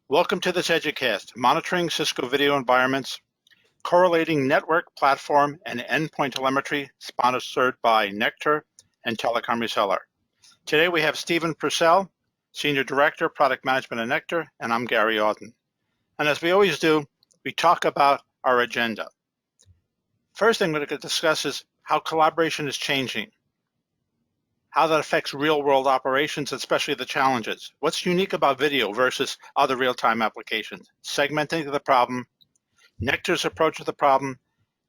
Welcome to this Educast, monitoring Cisco video environments, correlating network, platform, and endpoint telemetry, sponsored by Nectar and Telecom Reseller. Today we have Stephen Purcell, Senior Director, Product Management at Nectar, and I'm Gary Auden. And as we always do, we talk about our agenda. First thing we're going to discuss is how collaboration is changing, how that affects real-world operations, especially the challenges. What's unique about video versus other real-time applications? Segmenting the problem, Nectar's approach to the problem,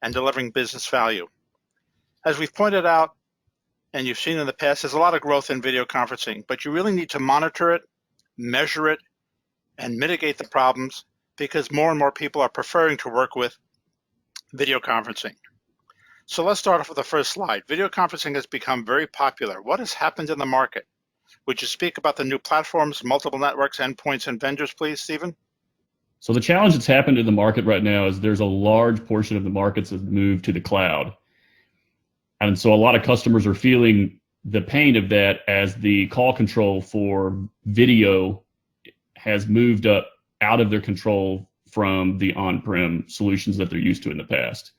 and delivering business value. As we've pointed out, and you've seen in the past, there's a lot of growth in video conferencing, but you really need to monitor it, measure it, and mitigate the problems because more and more people are preferring to work with video conferencing. So let's start off with the first slide. Video conferencing has become very popular. What has happened in the market? Would you speak about the new platforms, multiple networks, endpoints, and vendors, please, Stephen? So the challenge that's happened in the market right now is there's a large portion of the markets have moved to the cloud. And so a lot of customers are feeling the pain of that as the call control for video has moved up out of their control from the on-prem solutions that they're used to in the past.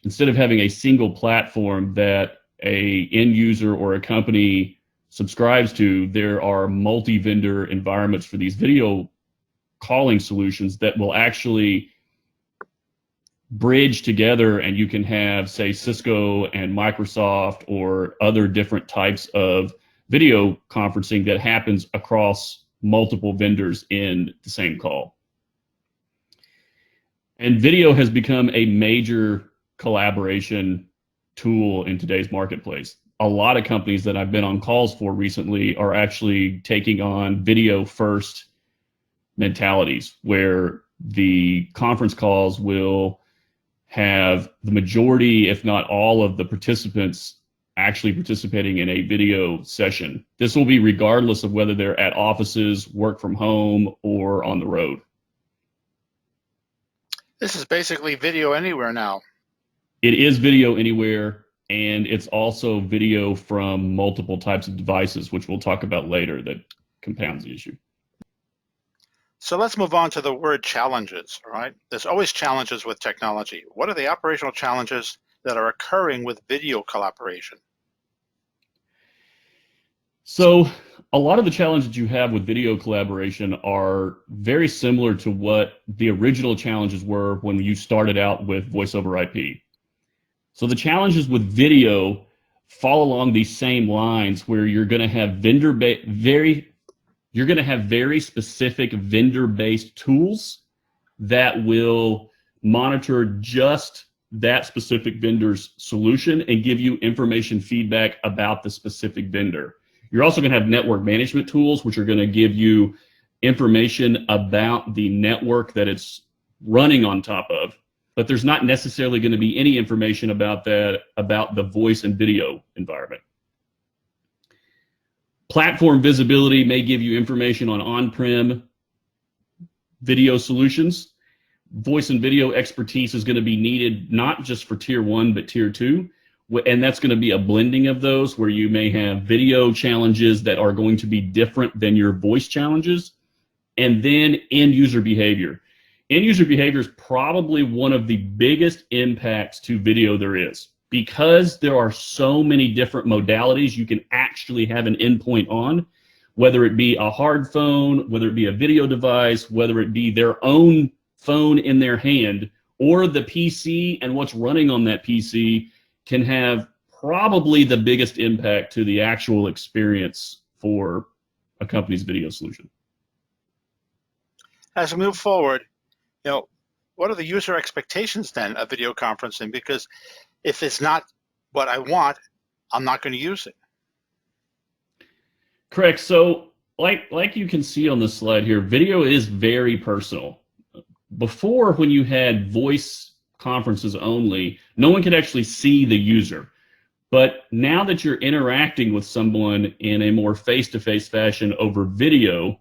Instead of having a single platform that a end user or a company subscribes to, there are multi-vendor environments for these video calling solutions that will actually bridge together, and you can have, say, Cisco and Microsoft or other different types of video conferencing that happens across multiple vendors in the same call. And video has become a major collaboration tool in today's marketplace. A lot of companies that I've been on calls for recently are actually taking on video first mentalities where the conference calls will have the majority, if not all, of the participants actually participating in a video session. This will be regardless of whether they're at offices, work from home, or on the road. This is basically video anywhere now. It is video anywhere, and it's also video from multiple types of devices, which we'll talk about later, that compounds the issue. So let's move on to the word challenges, all right? There's always challenges with technology. What are the operational challenges that are occurring with video collaboration? So a lot of the challenges you have with video collaboration are very similar to what the original challenges were when you started out with voice over IP. So the challenges with video fall along these same lines where you're going to have very specific vendor-based tools that will monitor just that specific vendor's solution and give you information feedback about the specific vendor. You're also going to have network management tools, which are going to give you information about the network that it's running on top of. But there's not necessarily going to be any information about that, about the voice and video environment. Platform visibility may give you information on on-prem video solutions. Voice and video expertise is going to be needed not just for tier 1, but tier 2. And that's going to be a blending of those where you may have video challenges that are going to be different than your voice challenges. And then end user behavior. End user behavior is probably one of the biggest impacts to video there is. Because there are so many different modalities you can actually have an endpoint on, whether it be a hard phone, whether it be a video device, whether it be their own phone in their hand, or the PC and what's running on that PC can have probably the biggest impact to the actual experience for a company's video solution. As we move forward, what are the user expectations then of video conferencing? Because if it's not what I want, I'm not going to use it. Correct. So like you can see on this slide here, video is very personal. Before, when you had voice conferences only, no one could actually see the user. But now that you're interacting with someone in a more face-to-face fashion over video,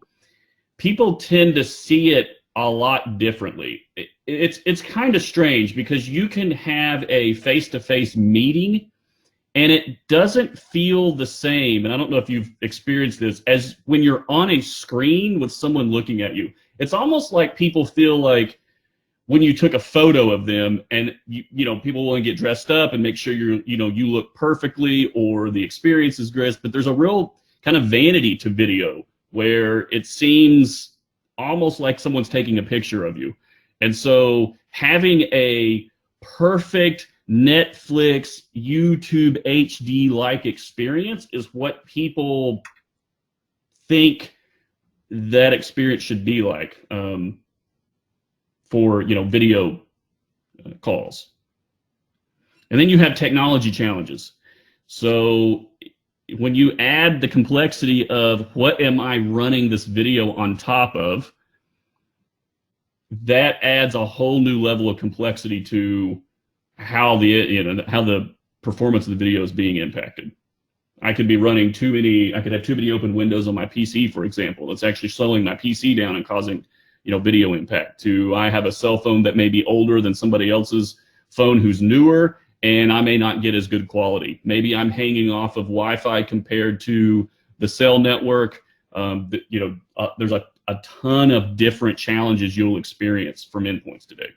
people tend to see it a lot differently. It's kind of strange because you can have a face-to-face meeting And it doesn't feel the same, and I don't know if you've experienced this, as when you're on a screen with someone looking at you. It's almost like people feel like when you took a photo of them, and you know, people want to get dressed up and make sure you look perfectly, or the experience is great, but there's a real kind of vanity to video where it seems almost like someone's taking a picture of you. And so having a perfect Netflix, YouTube HD-like experience is what people think that experience should be like for video calls. And then you have technology challenges. So when you add the complexity of what am I running this video on top of, that adds a whole new level of complexity to how the performance of the video is being impacted. I could be running I could have too many open windows on my PC, for example. It's actually slowing my PC down and causing, video impact. I have a cell phone that may be older than somebody else's phone who's newer, and I may not get as good quality. Maybe I'm hanging off of Wi-Fi compared to the cell network. There's a ton of different challenges you'll experience from endpoints today.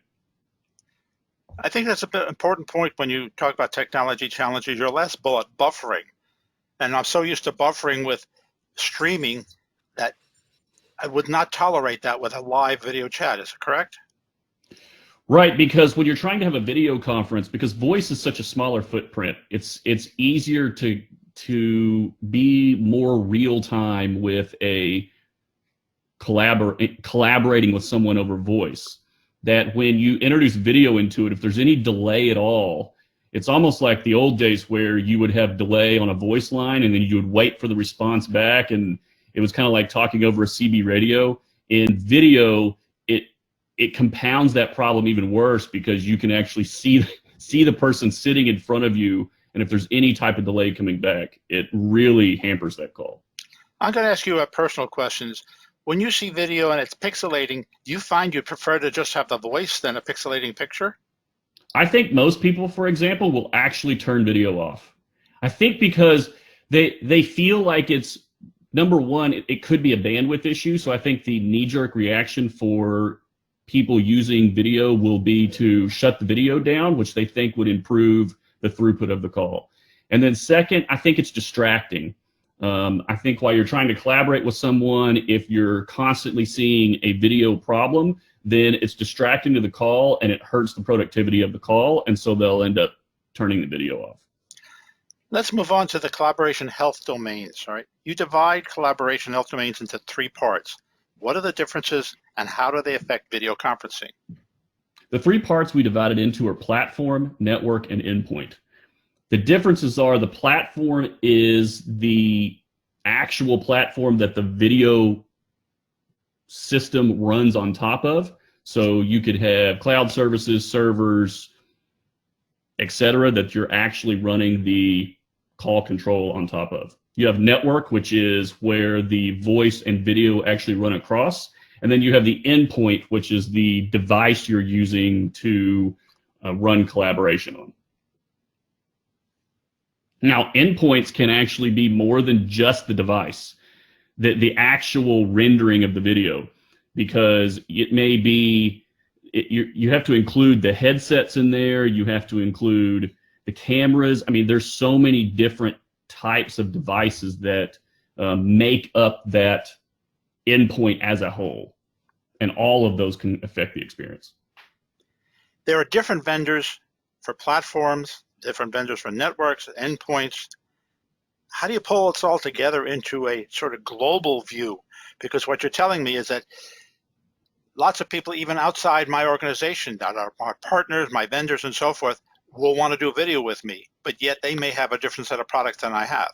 I think that's an important point when you talk about technology challenges. Your last bullet, buffering. And I'm so used to buffering with streaming that I would not tolerate that with a live video chat. Is it correct? Right, because when you're trying to have a video conference, because voice is such a smaller footprint, it's easier to be more real time with a collaborating with someone over voice. That when you introduce video into it, if there's any delay at all, it's almost like the old days where you would have delay on a voice line and then you would wait for the response back, and it was kind of like talking over a CB radio. In video, it compounds that problem even worse because you can actually see the person sitting in front of you, and if there's any type of delay coming back, it really hampers that call. I'm going to ask you personal questions. When you see video and it's pixelating, do you find you prefer to just have the voice than a pixelating picture? I think most people, for example, will actually turn video off. I think because they feel like it's, number one, it could be a bandwidth issue. So I think the knee-jerk reaction for people using video will be to shut the video down, which they think would improve the throughput of the call. And then second, I think it's distracting. I think while you're trying to collaborate with someone, if you're constantly seeing a video problem, then it's distracting to the call and it hurts the productivity of the call, and so they'll end up turning the video off. Let's move on to the collaboration health domains. All right, you divide collaboration health domains into 3 parts. What are the differences and how do they affect video conferencing? The 3 parts we divided into are platform, network, and endpoint. The differences are the platform is the actual platform that the video system runs on top of. So you could have cloud services, servers, etc., that you're actually running the call control on top of. You have network, which is where the voice and video actually run across. And then you have the endpoint, which is the device you're using to run collaboration on. Now, endpoints can actually be more than just the device, the actual rendering of the video, because it may be, you have to include the headsets in there, you have to include the cameras. I mean, there's so many different types of devices that make up that endpoint as a whole, and all of those can affect the experience. There are different vendors for platforms, different vendors for networks, endpoints. How do you pull it all together into a sort of global view? Because what you're telling me is that lots of people, even outside my organization, that are my partners, my vendors, and so forth, will want to do video with me, but yet they may have a different set of products than I have.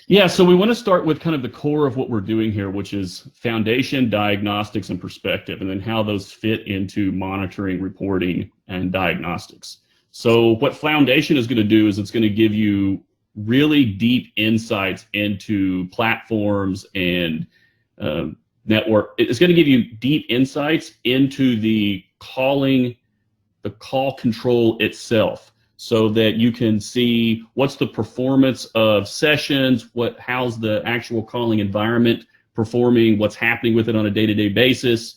Yeah, so we want to start with kind of the core of what we're doing here, which is foundation, diagnostics, and perspective, and then how those fit into monitoring, reporting, and diagnostics. So what foundation is going to do is it's going to give you really deep insights into platforms and network. It's going to give you deep insights into the call control itself. so that you can see what's the performance of sessions, how's the actual calling environment performing, what's happening with it on a day-to-day basis.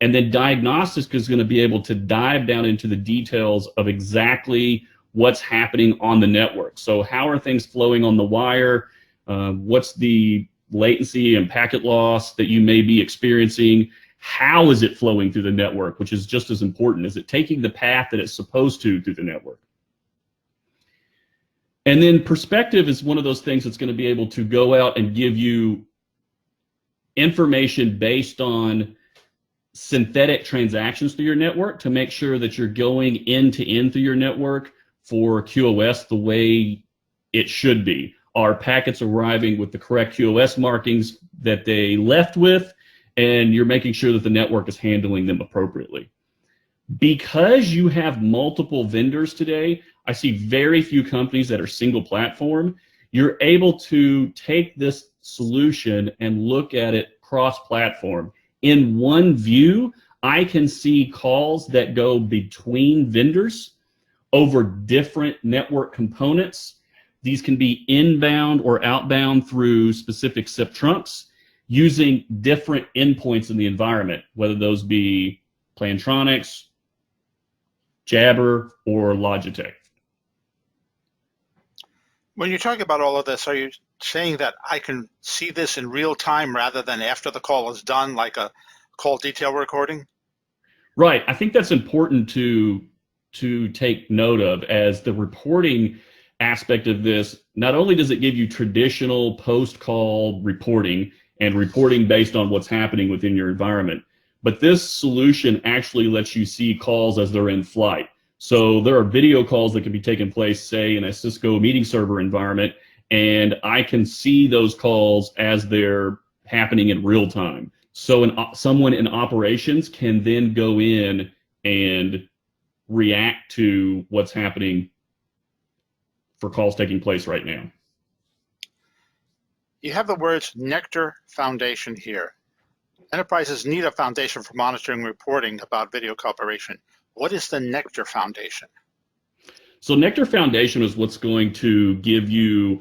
And then Diagnostics is going to be able to dive down into the details of exactly what's happening on the network. So how are things flowing on the wire? What's the latency and packet loss that you may be experiencing? How is it flowing through the network, which is just as important? Is it taking the path that it's supposed to through the network? And then perspective is one of those things that's going to be able to go out and give you information based on synthetic transactions through your network to make sure that you're going end to end through your network for QoS the way it should be. Are packets arriving with the correct QoS markings that they left with, and you're making sure that the network is handling them appropriately. Because you have multiple vendors today, I see very few companies that are single platform. You're able to take this solution and look at it cross-platform. In one view, I can see calls that go between vendors over different network components. These can be inbound or outbound through specific SIP trunks using different endpoints in the environment, whether those be Plantronics, Jabber, or Logitech. When you talk about all of this, are you saying that I can see this in real time rather than after the call is done, like a call detail recording? Right. I think that's important to take note of, as the reporting aspect of this. Not only does it give you traditional post-call reporting and reporting based on what's happening within your environment, but this solution actually lets you see calls as they're in flight. So there are video calls that can be taking place, say, in a Cisco meeting server environment, and I can see those calls as they're happening in real time. So someone in operations can then go in and react to what's happening for calls taking place right now. You have the words Nectar Foundation here. Enterprises need a foundation for monitoring and reporting about video cooperation. What is the Nectar Foundation? So Nectar Foundation is what's going to give you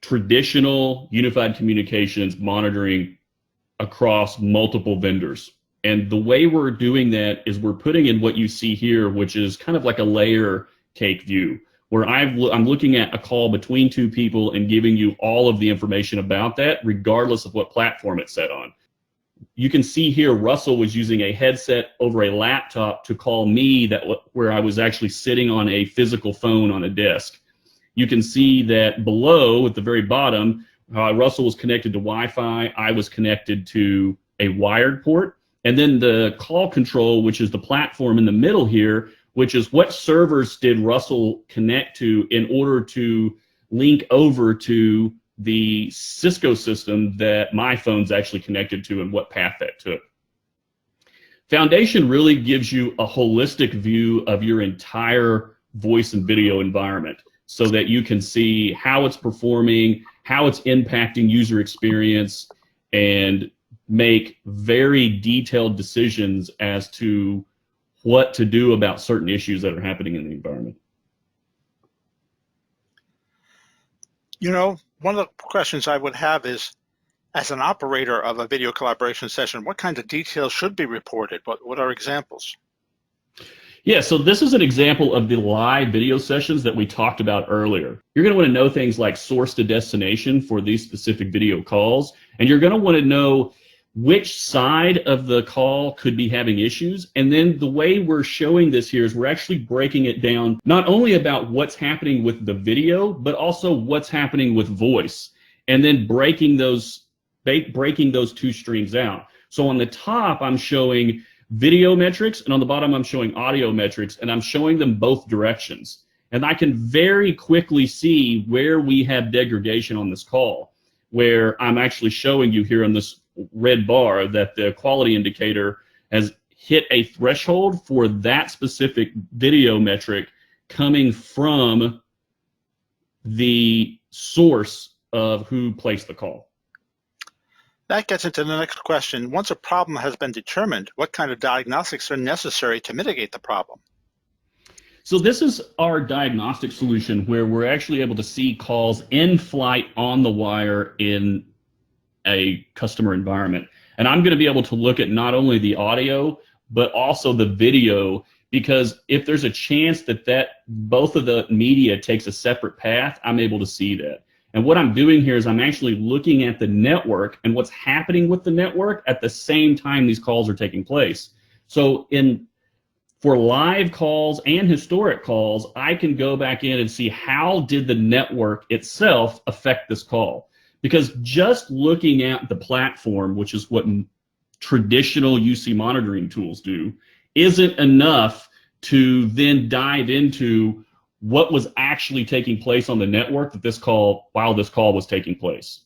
traditional unified communications monitoring across multiple vendors. And the way we're doing that is we're putting in what you see here, which is kind of like a layer cake view, where I'm looking at a call between two people and giving you all of the information about that, regardless of what platform it's set on. You can see here Russell was using a headset over a laptop to call me where I was actually sitting on a physical phone on a desk. You can see that below at the very bottom, Russell was connected to Wi-Fi, I was connected to a wired port, and then the call control, which is the platform in the middle here, which is what servers did Russell connect to in order to link over to the Cisco system that my phone's actually connected to and what path that took. Foundation really gives you a holistic view of your entire voice and video environment so that you can see how it's performing, how it's impacting user experience, and make very detailed decisions as to what to do about certain issues that are happening in the environment. You know, one of the questions I would have is, as an operator of a video collaboration session, what kind of details should be reported? What are examples? Yeah, so this is an example of the live video sessions that we talked about earlier. You're going to want to know things like source to destination for these specific video calls, and you're going to want to know which side of the call could be having issues. And then the way we're showing this here is we're actually breaking it down, not only about what's happening with the video, but also what's happening with voice, and then breaking those two streams out. So on the top, I'm showing video metrics, and on the bottom, I'm showing audio metrics, and I'm showing them both directions. And I can very quickly see where we have degradation on this call, where I'm actually showing you here on this red bar that the quality indicator has hit a threshold for that specific video metric coming from the source of who placed the call. That gets into the next question. Once a problem has been determined, what kind of diagnostics are necessary to mitigate the problem? So this is our diagnostic solution where we're actually able to see calls in flight on the wire in a customer environment. And I'm going to be able to look at not only the audio, but also the video, because if there's a chance that both of the media takes a separate path, I'm able to see that. And what I'm doing here is I'm actually looking at the network and what's happening with the network at the same time these calls are taking place. So for live calls and historic calls, I can go back in and see how did the network itself affect this call. Because just looking at the platform, which is what traditional UC monitoring tools do, isn't enough to then dive into what was actually taking place on the network while this call was taking place.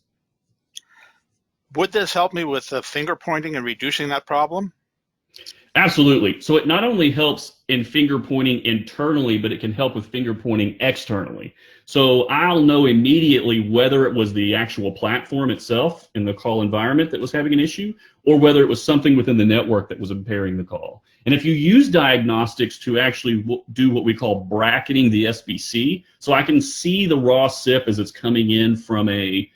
Would this help me with the finger pointing and reducing that problem? Absolutely. So it not only helps in finger pointing internally, but it can help with finger pointing externally. So I'll know immediately whether it was the actual platform itself in the call environment that was having an issue, or whether it was something within the network that was impairing the call. And if you use diagnostics to actually do what we call bracketing the SBC, so I can see the raw SIP as it's coming in from a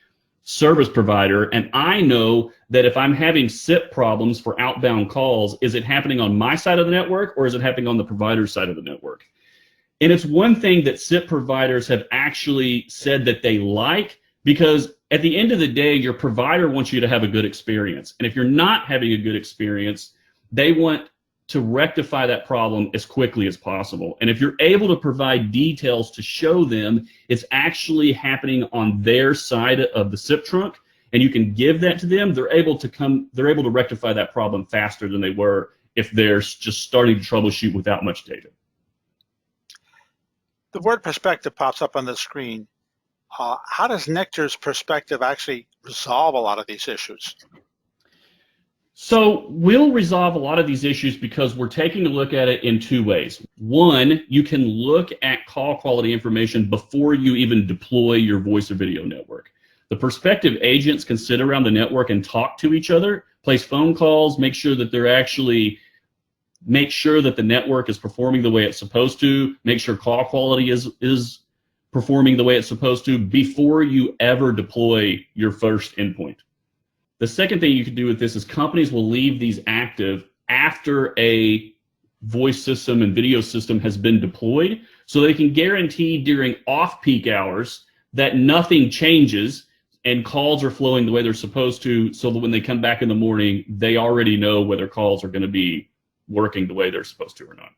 service provider, and I know that if I'm having SIP problems for outbound calls, is it happening on my side of the network or is it happening on the provider's side of the network? And it's one thing that SIP providers have actually said that they like, because at the end of the day, your provider wants you to have a good experience. And if you're not having a good experience, they want to rectify that problem as quickly as possible. And if you're able to provide details to show them it's actually happening on their side of the SIP trunk, and you can give that to them, they're able to rectify that problem faster than they were if they're just starting to troubleshoot without much data. The word perspective pops up on the screen. How does Nectar's perspective actually resolve a lot of these issues? So we'll resolve a lot of these issues because we're taking a look at it in two ways. One, you can look at call quality information before you even deploy your voice or video network. The perspective agents can sit around the network and talk to each other, place phone calls, make sure that the network is performing the way it's supposed to, make sure call quality is performing the way it's supposed to before you ever deploy your first endpoint. The second thing you can do with this is companies will leave these active after a voice system and video system has been deployed, so they can guarantee during off-peak hours that nothing changes and calls are flowing the way they're supposed to, so that when they come back in the morning, they already know whether calls are going to be working the way they're supposed to or not.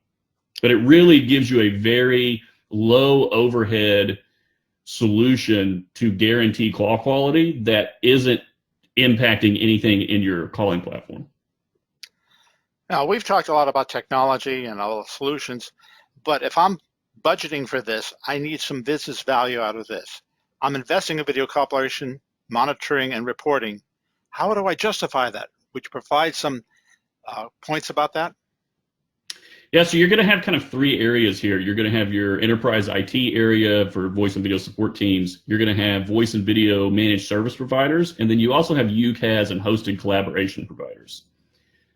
But it really gives you a very low overhead solution to guarantee call quality that isn't impacting anything in your calling platform. Now, we've talked a lot about technology and all the solutions, but if I'm budgeting for this, I need some business value out of this. I'm investing in video collaboration, monitoring, and reporting. How do I justify that? Would you provide some points about that? Yeah, so you're going to have kind of three areas here. You're going to have your enterprise IT area for voice and video support teams. You're going to have voice and video managed service providers. And then you also have UCaaS and hosted collaboration providers.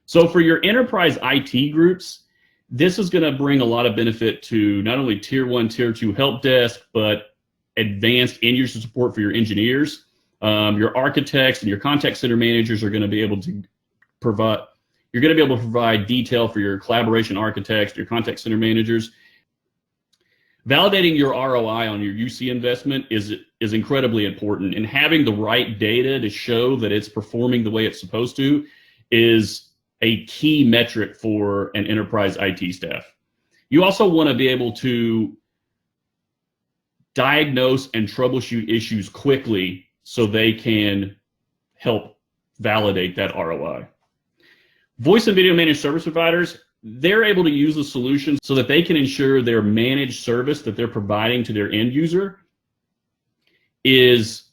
So for your enterprise IT groups, this is going to bring a lot of benefit to not only tier 1, tier 2 help desk, but advanced end user support for your engineers. Your architects and your contact center managers are going to be able to provide. You're going to be able to provide detail for your collaboration architects, your contact center managers. Validating your ROI on your UC investment is incredibly important, and having the right data to show that it's performing the way it's supposed to is a key metric for an enterprise IT staff. You also want to be able to diagnose and troubleshoot issues quickly so they can help validate that ROI. Voice and video managed service providers, they're able to use the solution so that they can ensure their managed service that they're providing to their end user is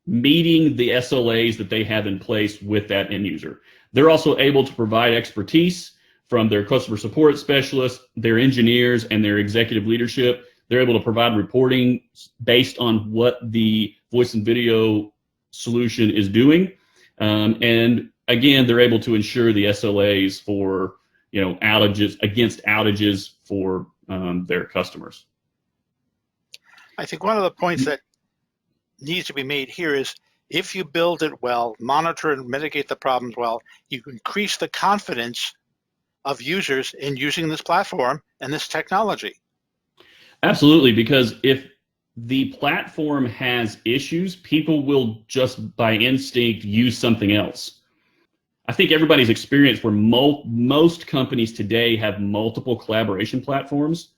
meeting the SLAs that they have in place with that end user. They're also able to provide expertise from their customer support specialists, their engineers, and their executive leadership. They're able to provide reporting based on what the voice and video solution is doing. And again, they're able to ensure the SLAs for outages against outages for their customers. I think one of the points that needs to be made here is if you build it well, monitor and mitigate the problems well, you increase the confidence of users in using this platform and this technology. Absolutely, because if the platform has issues, people will just by instinct use something else. I think everybody's experienced where most companies today have multiple collaboration platforms.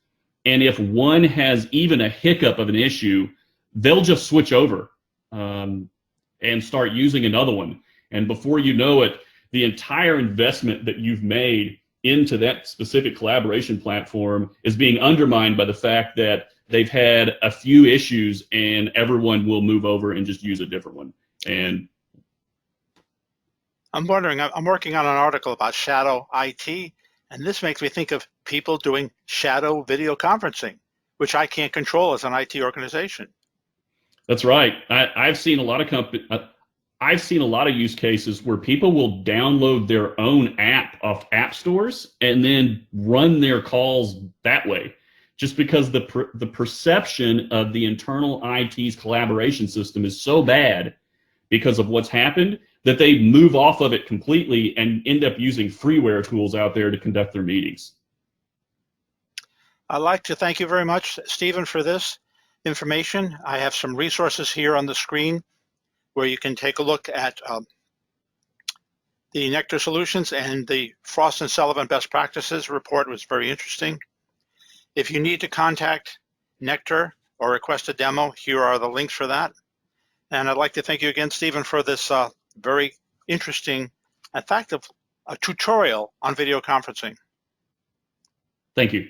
And if one has even a hiccup of an issue, they'll just switch over and start using another one. And before you know it, the entire investment that you've made into that specific collaboration platform is being undermined by the fact that they've had a few issues and everyone will move over and just use a different one. And I'm wondering, I'm working on an article about shadow IT, and this makes me think of people doing shadow video conferencing, which I can't control as an IT organization. that's right. I've seen a lot of I've seen a lot of use cases where people will download their own app off app stores and then run their calls that way, just because the perception of the internal IT's collaboration system is so bad because of what's happened that they move off of it completely and end up using freeware tools out there to conduct their meetings. I'd like to thank you very much, Stephen, for this information. I have some resources here on the screen where you can take a look at the Nectar Solutions, and the Frost & Sullivan Best Practices report was very interesting. If you need to contact Nectar or request a demo, here are the links for that. And I'd like to thank you again, Stephen, for this very interesting, in fact, a tutorial on video conferencing. Thank you.